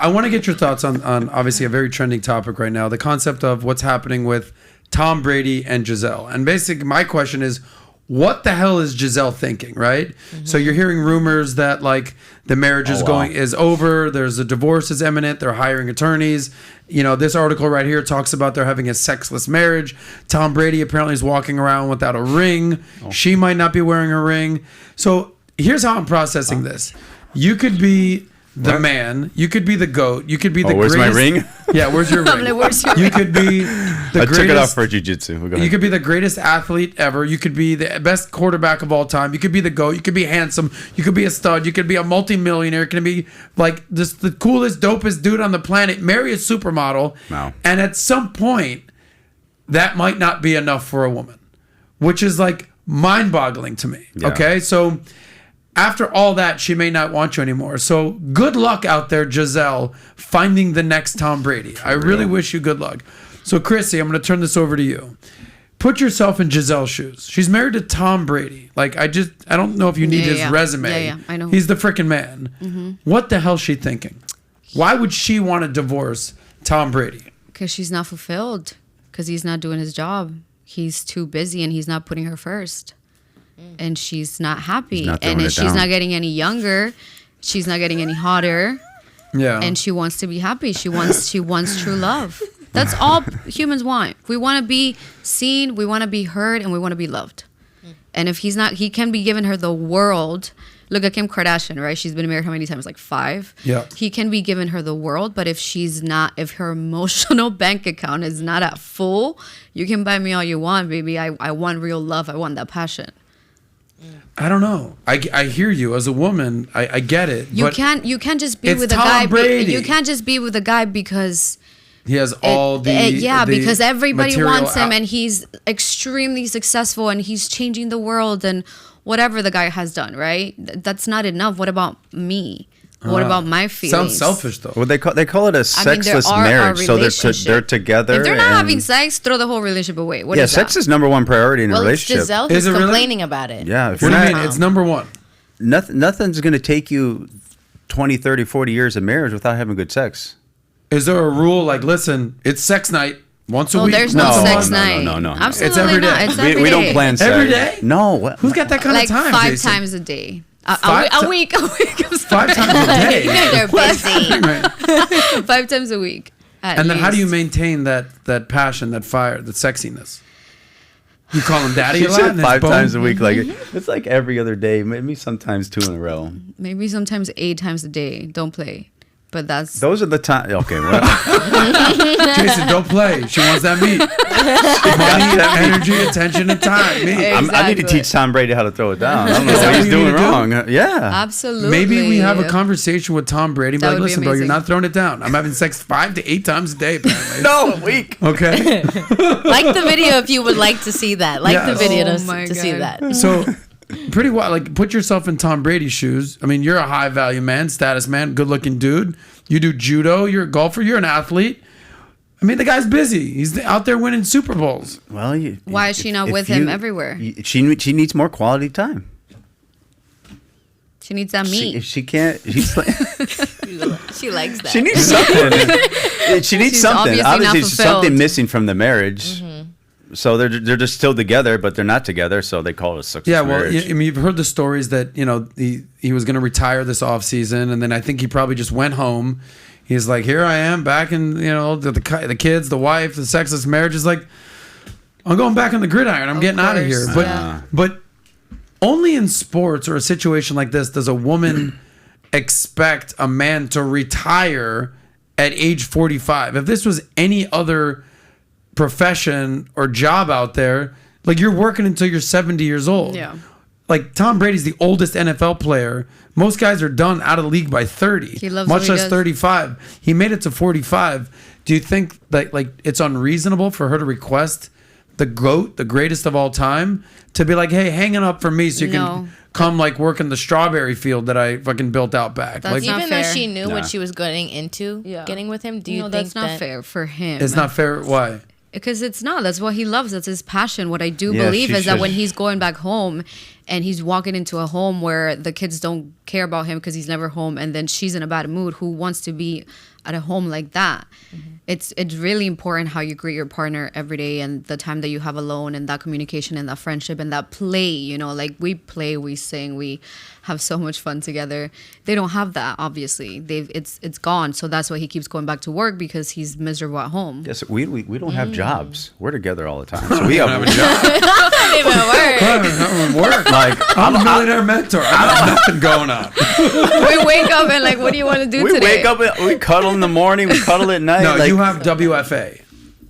I want to get your thoughts on obviously a very trending topic right now, the concept of what's happening with Tom Brady and Gisele. And basically my question is, what the hell is Gisele thinking, right? Mm-hmm. So you're hearing rumors that like the marriage is over. There's a divorce is imminent. They're hiring attorneys. You know, this article right here talks about they're having a sexless marriage. Tom Brady apparently is walking around without a ring. Oh. She might not be wearing a ring. So here's how I'm processing this. You could be the man. You could be the GOAT. You could be the greatest. Where's my ring? Yeah, where's your ring? You could be the greatest. I took it off for jiu-jitsu. You could be the greatest athlete ever. You could be the best quarterback of all time. You could be the GOAT. You could be handsome. You could be a stud. You could be a multimillionaire. You could be like just the coolest, dopest dude on the planet. Marry a supermodel. Wow. And at some point, that might not be enough for a woman, which is like mind-boggling to me. Yeah. Okay, so after all that, she may not want you anymore. So good luck out there, Gisele, finding the next Tom Brady. I really wish you good luck. So Chrissy, I'm going to turn this over to you. Put yourself in Gisele's shoes. She's married to Tom Brady. Like, I don't know if you need his resume. Yeah, I know. He's the freaking man. Mm-hmm. What the hell is she thinking? Why would she want to divorce Tom Brady? Because she's not fulfilled. Because he's not doing his job. He's too busy and he's not putting her first. And she's not happy. And she's not getting any younger. She's not getting any hotter. Yeah. And she wants to be happy. She wants true love. That's all humans want. We want to be seen, we want to be heard, and we want to be loved. And if he's not, he can be giving her the world. Look at Kim Kardashian, right? She's been married how many times? Like 5. Yeah. He can be giving her the world, but if her emotional bank account is not at full, you can buy me all you want, baby. I want real love. I want that passion. I don't know. I hear you as a woman. I get it. You can't just be with a guy. Brady. You can't just be with a guy because he has all because everybody wants him and he's extremely successful and he's changing the world and whatever the guy has done, right? That's not enough. What about me? What about my feelings? Sounds selfish though. Well, they call it a sexless marriage. So they're together. If they're not having sex, throw the whole relationship away. What is sex that? is number one priority in a relationship. Gisele who's complaining about it. Yeah. What do you mean? It's number one. Nothing's going to take you 20, 30, 40 years of marriage without having good sex. Is there a rule like, listen, it's sex night once a week? There's no sex night. No. Absolutely it's every day. not. It's every we day. don't plan sex. Every day? No. Who's got that kind of time, Like 5 Jason? times a day. A week. 5 times a day. They're busy. 5 times a week. And then how do you maintain that passion, that fire, that sexiness? You call him daddy a lot? Said 5 times a week. Like it's like every other day, maybe sometimes 2 in a row. Maybe sometimes 8 times a day. Don't play. But those are the times. Okay, well. Jason, don't play. She wants that meat. Money, energy, attention, and time. Me. Exactly. I need to teach Tom Brady how to throw it down. I don't know what he's doing wrong. Yeah, absolutely. Maybe we have a conversation with Tom Brady. But like, listen, bro, you're not throwing it down. I'm having sex 5 to 8 times a day. Apparently. No, a week. Okay. Like the video if you would like to see that. The video to see that. So. Pretty well, like put yourself in Tom Brady's shoes. I mean, you're a high value man, status man, good looking dude. You do judo, you're a golfer, you're an athlete. I mean, the guy's busy. He's out there winning Super Bowls. Well, why is she not with him everywhere? She needs more quality time. She needs that meat. She can't. She likes that. She needs something. She needs something. Obviously, there's something missing from the marriage. Mm-hmm. So they're just still together, but they're not together. So they call it a success marriage. I mean, you've heard the stories that he was going to retire this off season, and then I think he probably just went home. He's like, here I am back in the kids, the wife, the sexless marriage. Is like, I'm going back on the gridiron. I'm getting out of here. But only in sports or a situation like this does a woman expect a man to retire at age 45. If this was any other profession or job out there, like you're working until you're 70 years old. Yeah. Like Tom Brady's the oldest NFL player. Most guys are done out of the league by 30. He loves much what he less does. 35. He made it to 45. Do you think that like it's unreasonable for her to request the GOAT, the greatest of all time, to be like, hey, hang it up for me so you can come like work in the strawberry field that I fucking built out back? That's like, not even fair. though she knew what she was getting into, getting with him, do you think that's not fair for him? It's not fair. Why? Because it's not. That's what he loves. That's his passion. What I do believe is that when he's going back home and he's walking into a home where the kids don't care about him because he's never home, and then she's in a bad mood, who wants to be at a home like that, it's really important how you greet your partner every day, and the time that you have alone, and that communication and that friendship and that play, you know, like we play, we sing, we have so much fun together. They don't have that, obviously. It's gone. So that's why he keeps going back to work, because he's miserable at home. Yes, we don't have jobs. We're together all the time. So we have a job. Not even work. Like, I'm a millionaire mentor. I got nothing going on. We wake up and like, what do you want to do today? We wake up, we cuddle in the morning, we cuddle at night. No, like, you have WFA.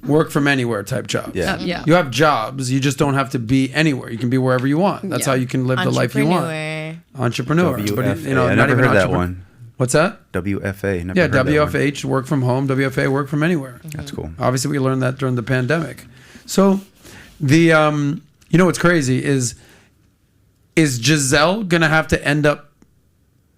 Work from anywhere type jobs. Yeah. You have jobs. You just don't have to be anywhere. You can be wherever you want. That's how you can live the life you want. Entrepreneur. WFA. But, you know, I never heard that one. What's that? WFA. Never yeah, heard WFH, work from home. WFA, work from anywhere. That's cool. Obviously, we learned that during the pandemic. So, you know what's crazy is Gisele gonna have to end up?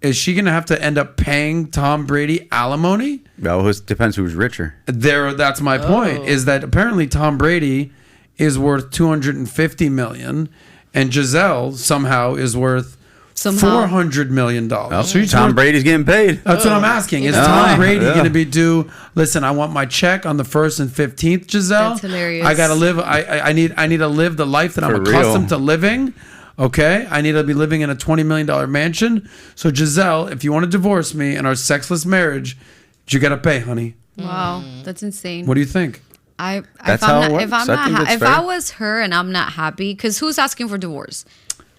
Is she gonna have to end up paying Tom Brady alimony? Well, it depends who's richer. That's my point. Is that apparently Tom Brady is worth $250 million, and Gisele somehow is worth $400 million. Oh, so Tom Brady's getting paid. That's what I'm asking. Is Tom Brady going to be due? Listen, I want my check on the 1st and 15th, Gisele. That's hilarious. I gotta live. I need to live the life that I'm accustomed to living. Okay, I need to be living in a $20 million mansion. So Gisele, if you want to divorce me in our sexless marriage, you gotta pay, honey. Wow, that's insane. What do you think? If I was her and I'm not happy, because who's asking for divorce?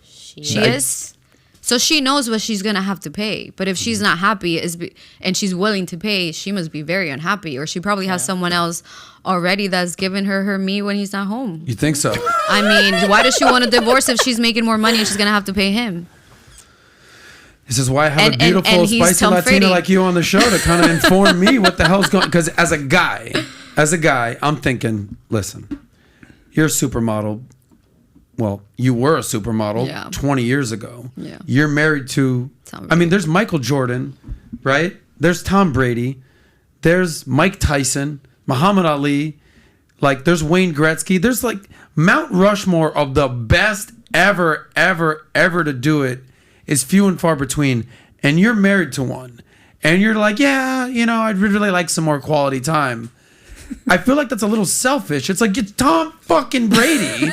She is. So she knows what she's gonna have to pay. But if she's not happy and she's willing to pay, she must be very unhappy, or she probably has someone else already that's giving her meat when he's not home. You think so? I mean, why does she want to divorce if she's making more money and she's gonna have to pay him? This is why I have a beautiful, spicy Latina like you on the show to kind of inform me what the hell's going on. Because as a guy, I'm thinking, listen, you're a supermodel. Well, you were a supermodel 20 years ago. Yeah. You're married to, I mean, there's Michael Jordan, right? There's Tom Brady. There's Mike Tyson, Muhammad Ali. Like, there's Wayne Gretzky. There's like Mount Rushmore of the best ever to do it is few and far between. And you're married to one. And you're like, yeah, you know, I'd really like some more quality time. I feel like that's a little selfish. It's like, it's Tom fucking Brady.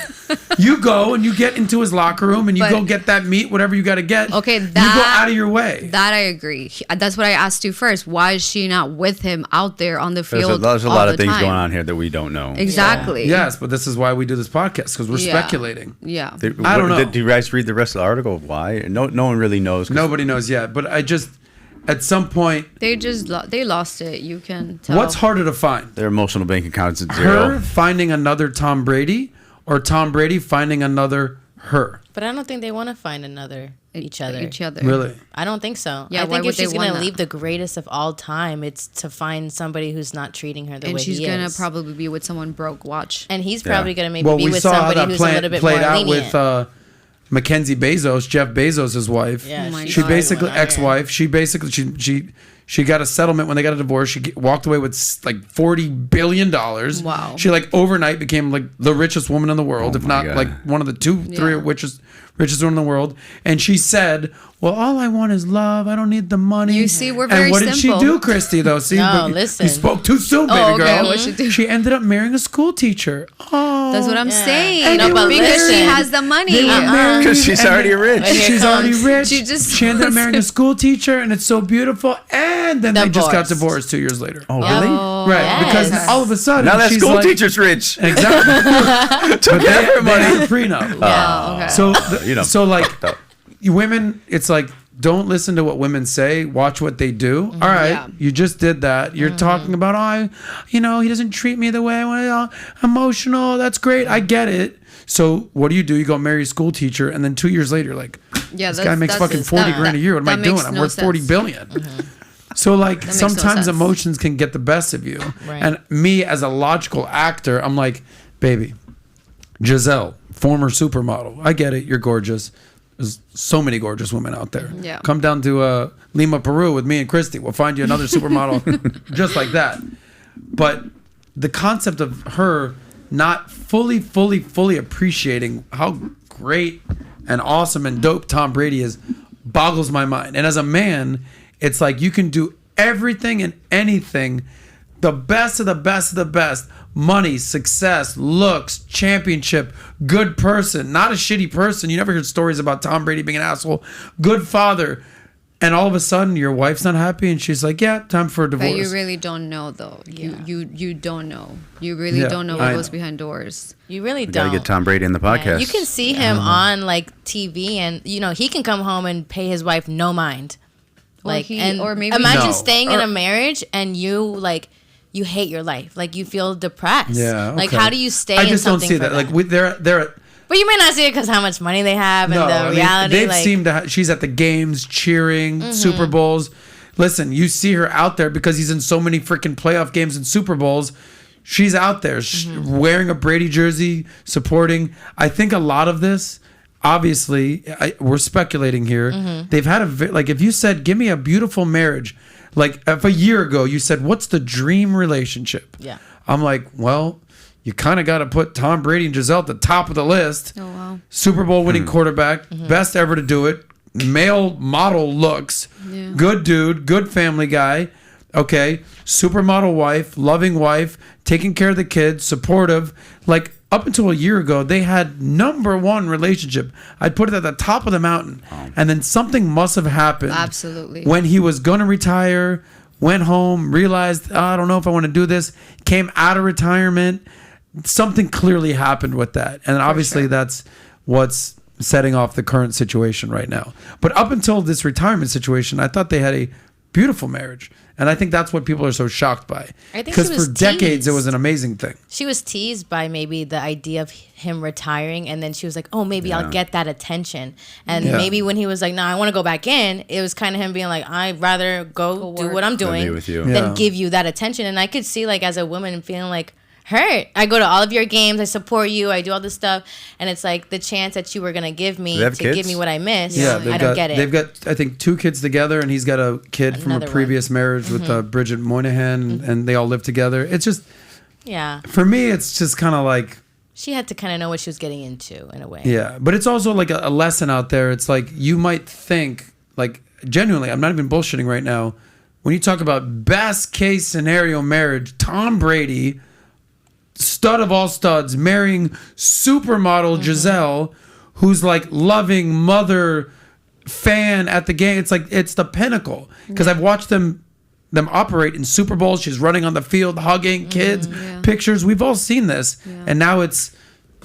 You go and you get into his locker room and you go get that meat, whatever you got to get. Okay, you go out of your way. That I agree. That's what I asked you first. Why is she not with him out there on the field? There's a lot of things going on here that we don't know. Exactly. Yeah. Yes, but this is why we do this podcast, because we're speculating. Yeah. I don't know. Did you guys read the rest of the article? Why? No one really knows. Nobody knows yet. But I just... At some point, they lost it. You can tell. What's harder to find? Their emotional bank accounts at zero. Her finding another Tom Brady, or Tom Brady finding another her? But I don't think they want to find each other. Really? I don't think so. Yeah, I think if she's going to leave the greatest of all time, it's to find somebody who's not treating her the way he is. And she's going to probably be with someone broke. Watch. And he's probably going to maybe be with somebody who's a little bit more lenient. With Mackenzie Bezos, Jeff Bezos' wife. Yeah, she basically ex-wife. She basically she got a settlement when they got a divorce. She walked away with like $40 billion. Wow. She like overnight became like the richest woman in the world, if not like one of the three richest women in the world. And she said, "Well, all I want is love. I don't need the money." You see, we're very simple. And what did she do, Christy? Though, see, listen. You spoke too soon, baby girl. What'd she do? She ended up marrying a school teacher. Oh, that's what I'm saying. But because she has the money. Because she's already rich. She's already rich. She ended up marrying a school teacher, and it's so beautiful. And then they just got divorced 2 years later. Oh, really? Right, yes. Because all of a sudden now that she's school teacher's rich. Exactly. But they had a prenup. Yeah. Okay. So like women, it's like, don't listen to what women say. Watch what they do. All right, you just did that. You're talking about, he doesn't treat me the way I want. Emotional. That's great. I get it. So what do? You go marry a school teacher, and then 2 years later, you're like, this guy makes fucking 40 grand a year. What am I doing? I'm worth 40 billion. So like sometimes emotions can get the best of you. Right. And me as a logical actor, I'm like, baby, Gisele, former supermodel. I get it. You're gorgeous. There's so many gorgeous women out there. Yeah. Come down to Lima, Peru with me and Christy. We'll find you another supermodel just like that. But the concept of her not fully appreciating how great and awesome and dope Tom Brady is boggles my mind. And as a man, it's like you can do everything and anything, the best of the best of the best. Money, success, looks, championship, good person, not a shitty person. You never heard stories about Tom Brady being an asshole. Good father. And all of a sudden, your wife's not happy, and she's like, "Yeah, time for a divorce." But you really don't know, though. You don't know. You really don't know what goes behind doors. You really don't. Gotta get Tom Brady in the podcast. Yeah. You can see him on like TV, and he can come home and pay his wife no mind. Like, or maybe imagine staying in a marriage and you hate your life, like you feel depressed. Yeah. Okay. Like, how do you stay? I just in don't see that. Like they're. But you may not see it because how much money they have and the reality. They seem to. She's at the games, cheering, Super Bowls. Listen, you see her out there because he's in so many freaking playoff games and Super Bowls. She's out there wearing a Brady jersey, supporting. I think a lot of this, obviously, we're speculating here. They've had if you said, "Give me a beautiful marriage," like if a year ago you said, "What's the dream relationship?" Yeah, I'm like, well. You kind of got to put Tom Brady and Gisele at the top of the list. Oh, wow. Super Bowl winning quarterback, best ever to do it, male model looks, good dude, good family guy. Okay, supermodel wife, loving wife, taking care of the kids, supportive. Like up until a year ago, they had #1 relationship. I'd put it at the top of the mountain. And then something must have happened. Absolutely. When he was going to retire, went home, realized, I don't know if I want to do this, came out of retirement. Something clearly happened with that. And obviously that's what's setting off the current situation right now. But up until this retirement situation, I thought they had a beautiful marriage. And I think that's what people are so shocked by. I think because for decades, it was an amazing thing. She was teased by maybe the idea of him retiring. And then she was like, oh, maybe I'll get that attention. And maybe when he was like, no, I want to go back in, it was kind of him being like, I'd rather go do what I'm doing with you. than give you that attention. And I could see like as a woman feeling like, hurt. I go to all of your games. I support you. I do all this stuff. And it's like the chance that you were going to give me to give me what I missed. Yeah, I don't get it. They've got, I think, 2 kids together, and he's got a kid from a previous marriage with Bridget Moynihan, and they all live together. It's just, for me, it's just kind of like. She had to kind of know what she was getting into in a way. Yeah, but it's also like a lesson out there. It's like you might think, like, genuinely, I'm not even bullshitting right now. When you talk about best case scenario marriage, Tom Brady, stud of all studs, marrying supermodel Gisele, who's like loving mother fan at the game. It's like it's the pinnacle because I've watched them operate in Super Bowls. She's running on the field, hugging kids, pictures. We've all seen this, and now it's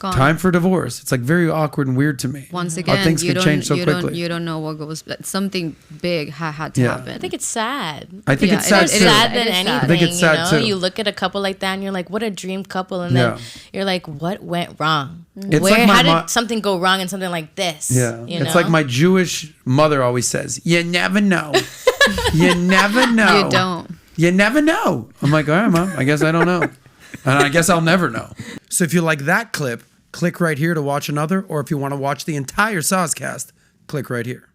time for divorce. It's like very awkward and weird to me. Once again, how things can change so quickly. You don't know what goes. Something big had to happen. I think it's sad. I think it's sad too. It's sad than anything. I think it's sad too. You look at a couple like that and you're like, what a dream couple, and then you're like, what went wrong? It's like how did something go wrong in something like this? Yeah, it's like my Jewish mother always says, "You never know. You never know. You don't. You never know." I'm like, all right, Mom. I guess I don't know, and I guess I'll never know. So if you like that clip, click right here to watch another, or if you want to watch the entire Soscast, click right here.